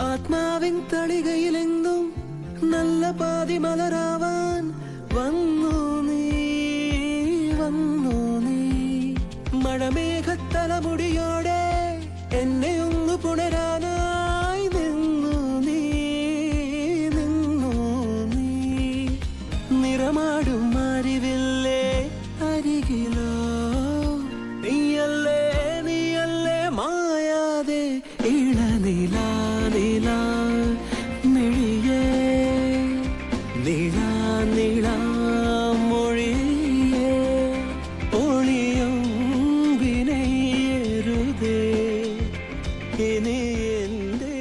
ആത്മാവിൻ തളികയിലെങ്ങും നല്ല പാതി മലരാവാൻ വന്നു നീ മഴമേഘത്തലമുടിയോടെ എന്നെ ഒന്ന് പുണരാനായി നിന്നു നീ നിറമാടും അറിവില്ലേ അരികിലോ നീയല്ലേ മായാതെ ഇളനിലാ മിഴിയേ നീളാ